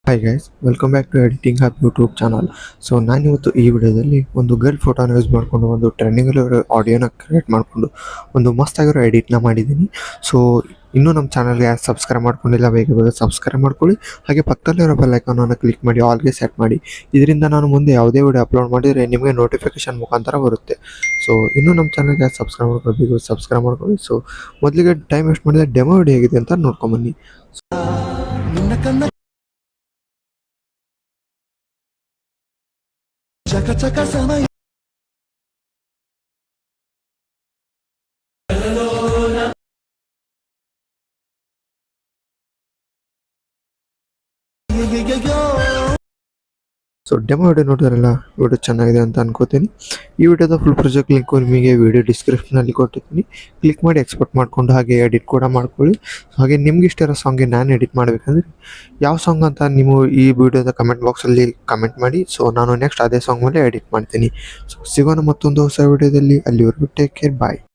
Hi guys, welcome back to editing hub YouTube channel. So ನಾನಿವತ್ತು ಈ ವಿಡಿಯೋದಲ್ಲಿ ಒಂದು ಗರ್ಲ್ ಫೋಟೋನ ಯೂಸ್ ಮಾಡಿಕೊಂಡು ಒಂದು ಟ್ರೆಂಡಿಂಗಲ್ಲಿರೋ ಆಡಿಯೋನ ಕ್ರಿಯೇಟ್ ಮಾಡಿಕೊಂಡು ಒಂದು ಮಸ್ತಾಗಿರೋ ಎಡಿಟ್ನ ಮಾಡಿದ್ದೀನಿ. ಸೊ ಇನ್ನೂ ನಮ್ಮ ಚಾನಲ್ಗೆ ಯಾರು ಸಬ್ಸ್ಕ್ರೈಬ್ ಮಾಡ್ಕೊಂಡಿಲ್ಲ ಬೇಗ ಸಬ್ಸ್ಕ್ರೈಬ್ ಮಾಡ್ಕೊಳ್ಳಿ. ಹಾಗೆ ಪಕ್ಕದಲ್ಲಿರೋ ಬೆಲ್ ಐಕಾನನ್ನು ಕ್ಲಿಕ್ ಮಾಡಿ ಆಲ್ಗೆ ಸೆಟ್ ಮಾಡಿ. ಇದರಿಂದ ನಾನು ಮುಂದೆ ಯಾವುದೇ ವಿಡಿಯೋ ಅಪ್ಲೋಡ್ ಮಾಡಿದರೆ ನಿಮಗೆ ನೋಟಿಫಿಕೇಶನ್ ಮುಖಾಂತರ ಬರುತ್ತೆ. ಸೊ ಇನ್ನೂ ನಮ್ಮ ಚಾನಲ್ಗೆ ಯಾರು ಸಬ್ಸ್ಕ್ರೈಬ್ ಮಾಡ್ಕೊಳ್ಬೇಕು ಸಬ್ಸ್ಕ್ರೈಬ್ ಮಾಡ್ಕೊಳ್ಳಿ. ಸೊ ಮೊದಲಿಗೆ ಟೈಮ್ ವೇಸ್ಟ್ ಮಾಡಿದರೆ ಡೆಮೋ ವಿಡಿಯೋ ಹೇಗಿದೆ ಅಂತ ನೋಡ್ಕೊಂಬನ್ನಿ. ಚಕ ಚಕ ಸಮಯ ಸೊ ಡೆಮೋ ವಿಡಿಯೋ ನೋಡಿದ್ರಲ್ಲ, ವಿಡಿಯೋ ಚೆನ್ನಾಗಿದೆ ಅಂತ ಅನ್ಕೋತೀನಿ. ಈ ವಿಡಿಯೋದ ಫುಲ್ ಪ್ರಾಜೆಕ್ಟ್ ಲಿಂಕು ನಿಮಗೆ ವಿಡಿಯೋ ಡಿಸ್ಕ್ರಿಪ್ಷನಲ್ಲಿ ಕೊಟ್ಟಿರ್ತೀನಿ. ಕ್ಲಿಕ್ ಮಾಡಿ ಎಕ್ಸ್ಪೋರ್ಟ್ ಮಾಡಿಕೊಂಡು ಹಾಗೆ ಎಡಿಟ್ ಕೂಡ ಮಾಡ್ಕೊಳ್ಳಿ. ಹಾಗೆ ನಿಮ್ಗೆ ಇಷ್ಟ ಇರೋ ಸಾಂಗ್ಗೆ ನಾನು ಎಡಿಟ್ ಮಾಡಬೇಕಂದ್ರೆ ಯಾವ ಸಾಂಗ್ ಅಂತ ನೀವು ಈ ವಿಡಿಯೋದ ಕಮೆಂಟ್ ಬಾಕ್ಸಲ್ಲಿ ಕಮೆಂಟ್ ಮಾಡಿ. ಸೊ ನಾನು ನೆಕ್ಸ್ಟ್ ಅದೇ ಸಾಂಗ್ ಮೇಲೆ ಎಡಿಟ್ ಮಾಡ್ತೀನಿ. ಸೊ ಸಿಗೋಣ ಮತ್ತೊಂದು ಹೊಸ ವಿಡಿಯೋದಲ್ಲಿ. ಅಲ್ಲಿವರೆಗೂ ಟೇಕ್ ಕೇರ್, ಬಾಯ್.